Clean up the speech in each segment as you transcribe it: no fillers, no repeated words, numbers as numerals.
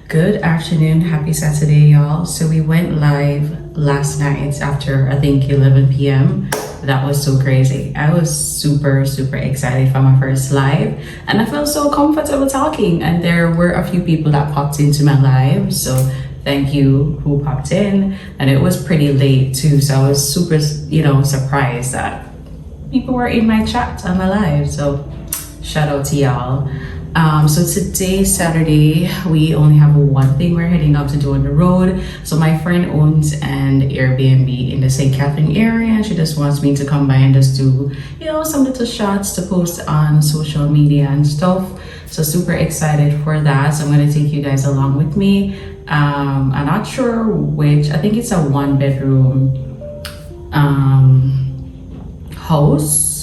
Good afternoon, happy Saturday, y'all. So we went live last night after I think 11 p.m. That was so crazy. I was super excited for my first live, and I felt so comfortable talking. And there were a few people that popped into my live, so thank you who popped in. And it was pretty late too, so I was super, surprised that people were in my chat on my live. So shout out to y'all. So today, Saturday, we only have one thing we're heading out to do on the road. So my friend owns an Airbnb in the St. Catherine area, and she just wants me to come by and just do, some little shots to post on social media and stuff. So super excited for that. So I'm going to take you guys along with me. I'm not sure which, I think it's a 1-bedroom house.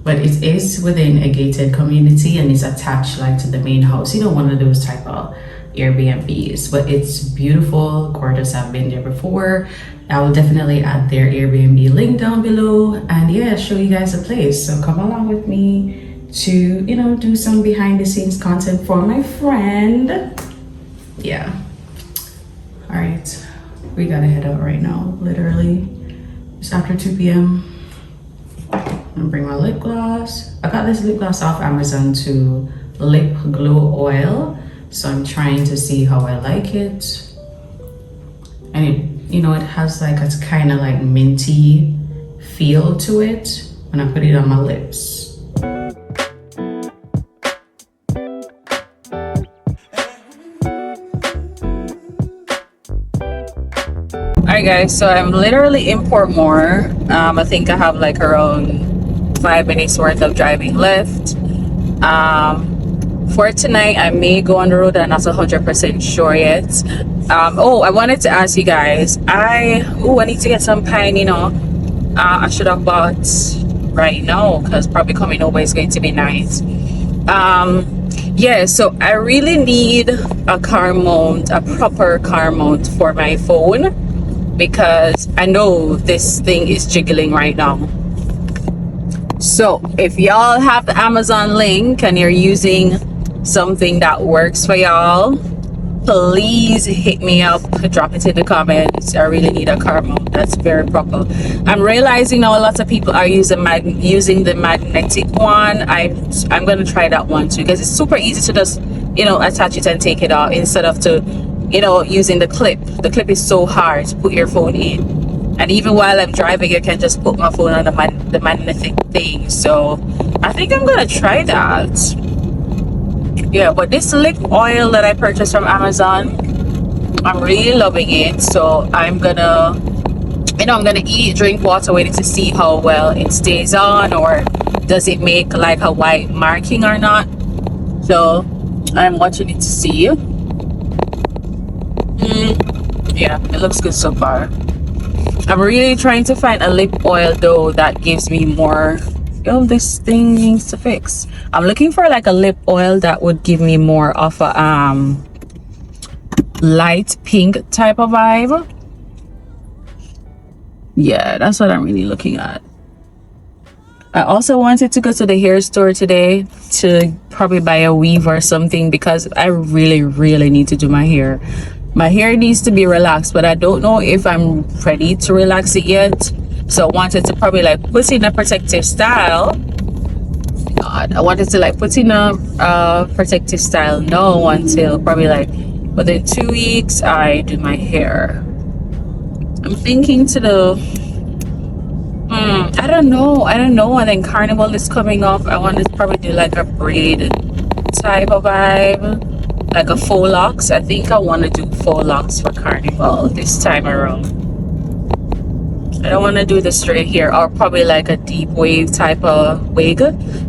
But it is within a gated community and it's attached to the main house. One of those type of Airbnbs. But it's beautiful, gorgeous. I've been there before. I will definitely add their Airbnb link down below and show you guys the place. So come along with me to, do some behind the scenes content for my friend. Yeah. All right. We gotta head out right now, literally. It's after 2 p.m. I'm gonna bring my lip gloss. I got this lip gloss off Amazon to Lip Glow Oil, so I'm trying to see how I like it. And it has a kind of minty feel to it when I put it on my lips. Alright guys, so I'm literally in Portmore. I think I have around 5 minutes worth of driving left. For tonight, I may go on the road. I'm not 100% sure yet. I wanted to ask you guys. I need to get some pine. I should have bought right now because probably coming over is going to be nice. So I really need a car mount, a proper car mount for my phone, because I know this thing is jiggling right now. So if y'all have the Amazon link and you're using something that works for y'all, please hit me up, drop it in the comments. I really need a car mount that's very proper. I'm realizing now a lot of people are using the magnetic one. I'm gonna try that one too, because it's super easy to just attach it and take it out instead of using the clip. The clip is so hard to put your phone in. And even while I'm driving, I can just put my phone on the magnetic thing. So I think I'm gonna try that. Yeah, but this lip oil that I purchased from Amazon, I'm really loving it. So I'm gonna, I'm gonna eat, drink water with it to see how well it stays on, or does it make a white marking or not. So I'm watching it to see. Yeah, it looks good so far. I'm really trying to find a lip oil though that gives me more. This thing needs to fix. I'm looking for a lip oil that would give me more of a light pink type of vibe. Yeah, that's what I'm really looking at. I also wanted to go to the hair store today to probably buy a weave or something, because I really need to do my hair. My hair needs to be relaxed, but I don't know if I'm ready to relax it yet. So I wanted to probably put in a protective style. God, I wanted to put in a protective style now until probably within 2 weeks I do my hair. I'm thinking to the I don't know. And then Carnival is coming up. I want to probably do a braid type of vibe. A faux locks. I think I want to do faux locks for Carnival this time around. I don't want to do the straight hair, or probably a deep wave type of wig.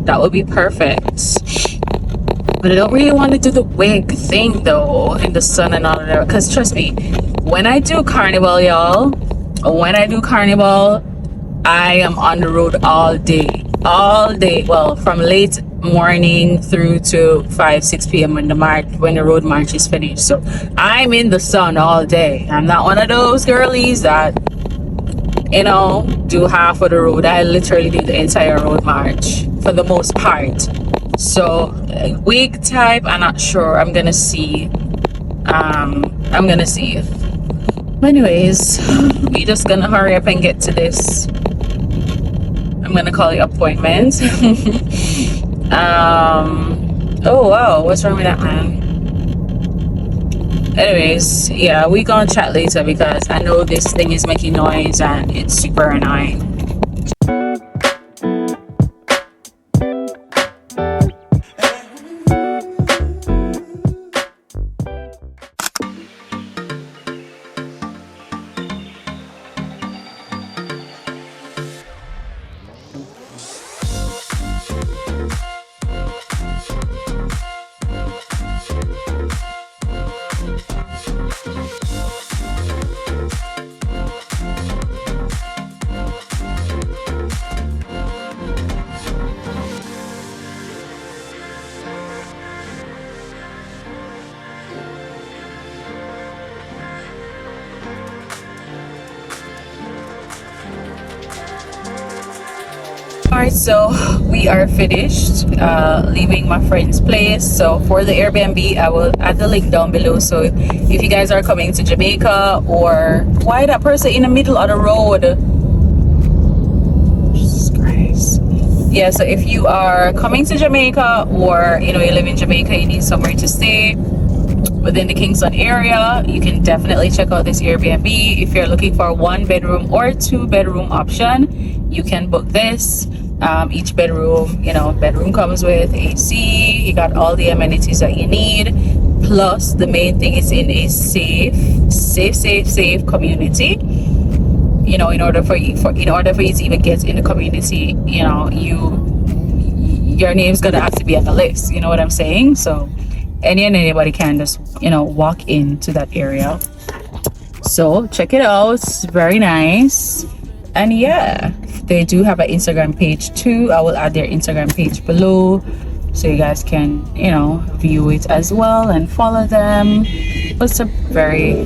That would be perfect. But I don't really want to do the wig thing though in the sun and all of that, because trust me, when I do Carnival, y'all, I am on the road all day. Well, from late morning through to 5-6 p.m. when the road march is finished. So I'm in the sun all day. I'm not one of those girlies that do half of the road. I literally do the entire road march for the most part. So wig type, I'm not sure. I'm gonna see I'm gonna see. Anyways, we just gonna hurry up and get to this. I'm gonna call it appointment. Oh wow, what's wrong with that, man? Anyways, yeah, we gonna chat later because I know this thing is making noise and it's super annoying. Alright, so we are finished leaving my friend's place. So for the Airbnb, I will add the link down below. So if you guys are coming to Jamaica, or why that person in the middle of the road? Jesus Christ. Yeah, so if you are coming to Jamaica, or you live in Jamaica, you need somewhere to stay within the Kingston area, you can definitely check out this Airbnb. If you're looking for a 1-bedroom or 2-bedroom option, you can book this. Each bedroom, bedroom comes with AC. You got all the amenities that you need. Plus, the main thing is in a safe community. In order for you to even get in the community, your name's gonna have to be on the list. You know what I'm saying? So anybody can just walk into that area. So check it out. It's very nice. And yeah, they do have an Instagram page too. I will add their Instagram page below so you guys can view it as well and follow them. It's a very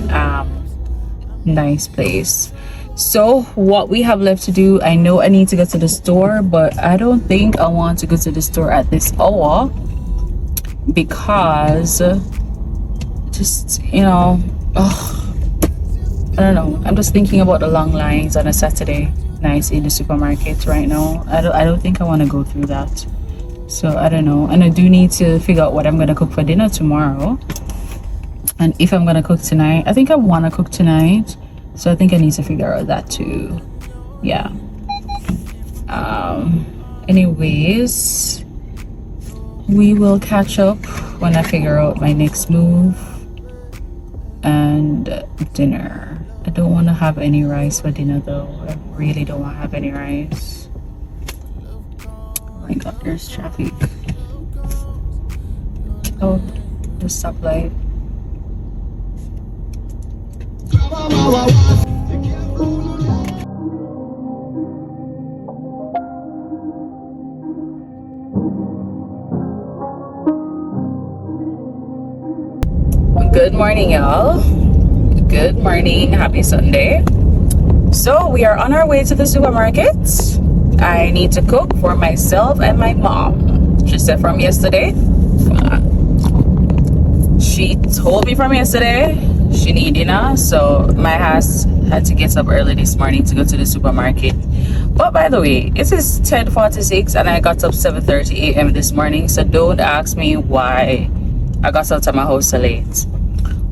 nice place. So what we have left to do, I know I need to go to the store, but I don't think I want to go to the store at this hour because just I don't know, I'm just thinking about the long lines on a Saturday night in the supermarket right now. I don't think I want to go through that. So I don't know, and I do need to figure out what I'm gonna cook for dinner tomorrow, and if I'm gonna cook tonight. I think I want to cook tonight, so I think I need to figure out that too. Yeah. Anyways, we will catch up when I figure out my next move and dinner. I don't want to have any rice for dinner though. I really don't want to have any rice. Oh my god, there's traffic. Oh, the stoplight. Good morning, y'all. Good morning, happy Sunday. So we are on our way to the supermarket. I need to cook for myself and my mom. She said from yesterday. She told me from yesterday she need dinner, so my ass had to get up early this morning to go to the supermarket. But by the way, it is 10:46 and I got up 7:30 a.m. this morning, so don't ask me why I got out of my house so late.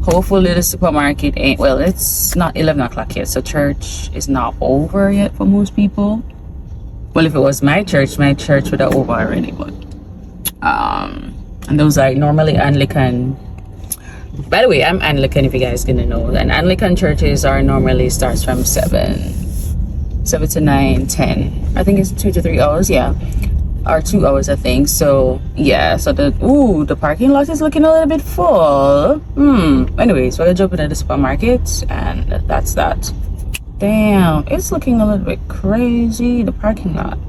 Hopefully the supermarket ain't, well, it's not 11 o'clock yet, so church is not over yet for most people. Well, if it was my church would have over already, but and those are normally Anglican. By the way, I'm Anglican, if you guys didn't know. And Anglican churches are normally starts from 7 to 9, 10. I think it's 2 to 3 hours, yeah. Or 2 hours, I think. So yeah, so the parking lot is looking a little bit full. Anyways, we're jumping at the supermarket and that's that. Damn, it's looking a little bit crazy, the parking lot.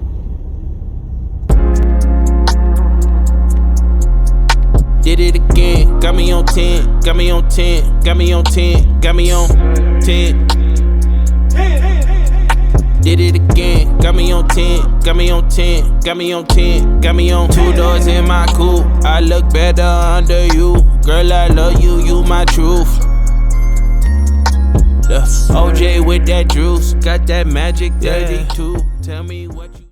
Did it again, got me on 10, got me on 10, got me on 10, got me on 10. Did it again, got me on 10, got me on 10, got me on 10, got me on 2 doors in my coupe. I look better under you. Girl, I love you, you my truth. The OJ with that juice, got that magic daddy too. Tell me what you.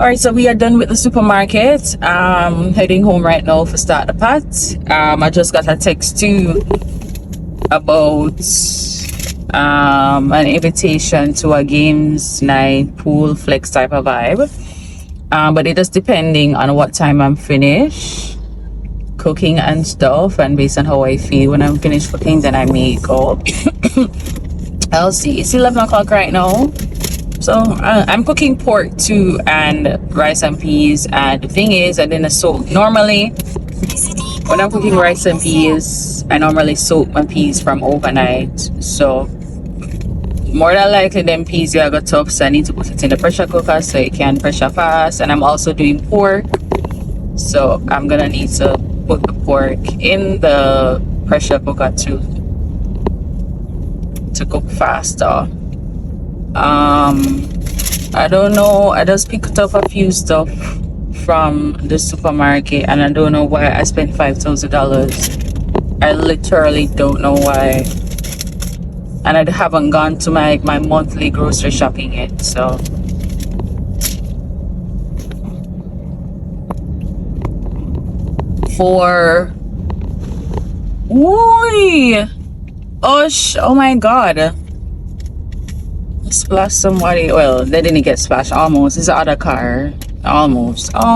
All right, so we are done with the supermarket. Heading home right now for start the pot. I just got a text too about an invitation to a games night, pool flex type of vibe. But it is depending on what time I'm finished cooking and stuff, and based on how I feel when I'm finished cooking, then I may go. I'll see. It's 11 o'clock right now. So I'm cooking pork too, and rice and peas. And the thing is, I didn't soak. Normally, when I'm cooking rice and peas, I normally soak my peas from overnight. So more than likely, them peas are got tough, so I need to put it in the pressure cooker so it can pressure fast. And I'm also doing pork, so I'm gonna need to put the pork in the pressure cooker too to cook faster. I don't know, I just picked up a few stuff from the supermarket and I don't know why I spent $5,000. I literally don't know why, and I haven't gone to my monthly grocery shopping yet. So for oh my god, splash somebody. Well, they didn't get splashed. Almost. It's the other car. Almost. I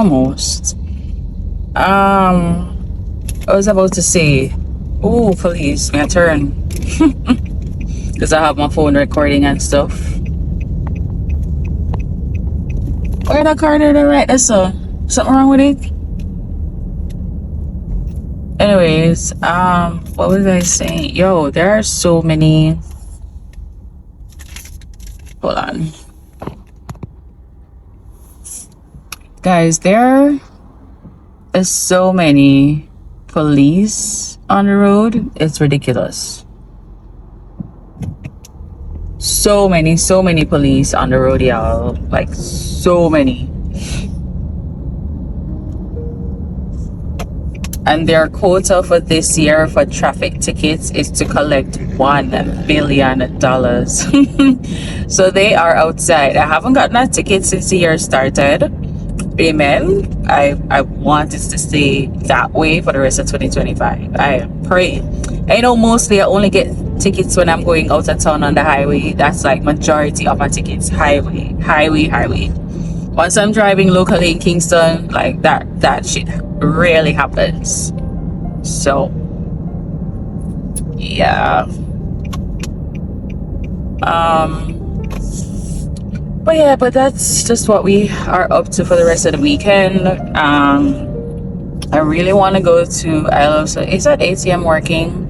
was about to say, oh, police, my turn. Because I have my phone recording and stuff. Where the car did I write this? Something wrong with it? Anyways, what was I saying? Yo, there are so many. Hold on. Guys, there is so many police on the road. It's ridiculous. So many police on the road, y'all. Like, so many. And their quota for this year for traffic tickets is to collect $1 billion. So they are outside. I haven't gotten a ticket since the year started. Amen. I want it to stay that way for the rest of 2025. I pray. I know mostly I only get tickets when I'm going out of town on the highway. That's like majority of my tickets. Highway. Once I'm driving locally in Kingston, like that shit rarely happens. So yeah. But that's just what we are up to for the rest of the weekend. I really want to go to I Love Souls. Is that ATM working?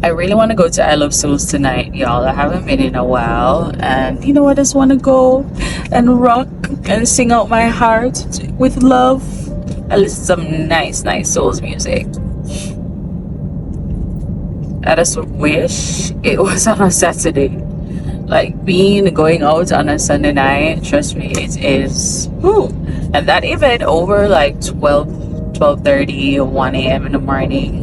I really want to go to I Love Souls tonight, y'all. I haven't been in a while, and you know, I just want to go and rock and sing out my heart with love and listen to some nice Souls music. I just wish it was on a Saturday. Like, going out on a Sunday night, trust me, it is. Whew. And that event over like 12:30 or 1 a.m. in the morning.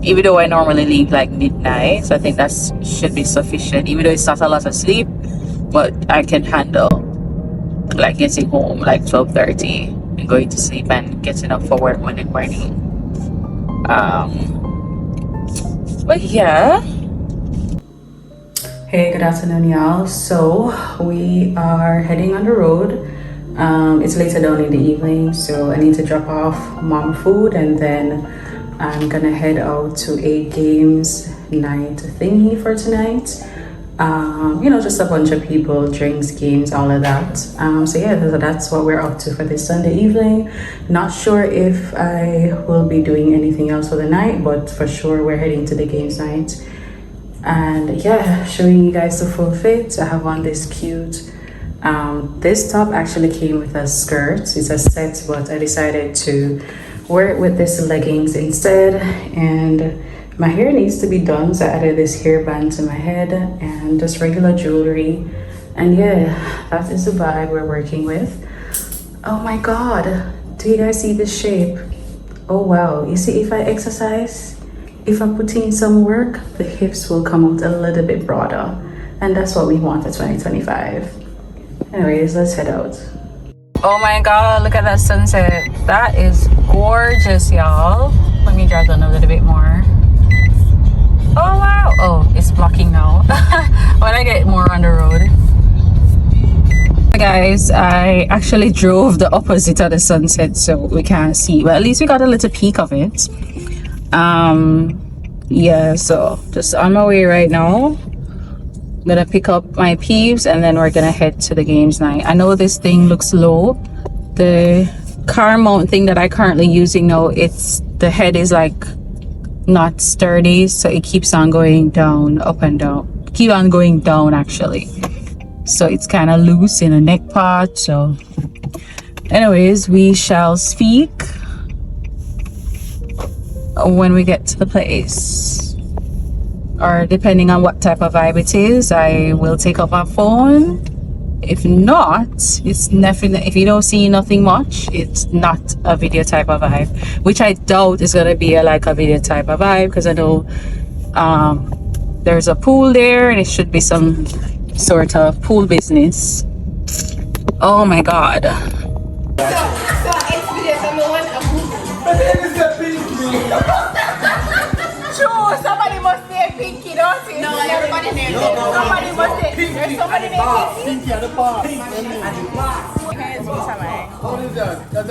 Even though I normally leave like midnight, so I think that should be sufficient. Even though it's not a lot of sleep, but I can handle like getting home like 12:30 and going to sleep and getting up for work one in the morning. But yeah. Hey, good afternoon, y'all. So we are heading on the road. It's later down in the evening, so I need to drop off mom food, and then I'm gonna head out to a games night thingy for tonight. You know, just a bunch of people, drinks, games, all of that. So yeah, that's what we're up to for this Sunday evening. Not sure if I will be doing anything else for the night, but for sure we're heading to the games night. And yeah, showing you guys the full fit. I have on this cute this top actually came with a skirt. It's a set, but I decided to wear it with this leggings instead. And my hair needs to be done, so I added this hairband to my head and just regular jewelry. And yeah, that is the vibe we're working with. Oh my god, do you guys see this shape? Oh wow, you see, if I exercise, if I put in some work, the hips will come out a little bit broader, and that's what we want for 2025. Anyways, let's head out. Oh my god, look at that sunset. That is gorgeous, y'all. Let me drag on a little bit more. Oh wow. Oh, it's blocking now. When I get more on the road. Guys, I actually drove the opposite of the sunset, so we can't see, but at least we got a little peek of it. Yeah, so just on my way right now. I'm gonna pick up my peeps and then we're gonna head to the games night. I know this thing looks low. The car mount thing that I currently using now, the head is like not sturdy, so it keeps on going down, up and down. Keep on going down actually. So it's kind of loose in the neck part. So anyways, we shall speak when we get to the place. Or depending on what type of vibe it is, I will take up my phone. If not, it's nothing. If you don't see nothing much, it's not a video type of vibe, which I doubt is gonna be like a video type of vibe, because I know there's a pool there and it should be some sort of pool business. Oh my god. Somebody must say Pinky, don't it? No, everybody named it. Somebody must say Pinky. Somebody named Pinky. Pinky at the bar. What is that? That's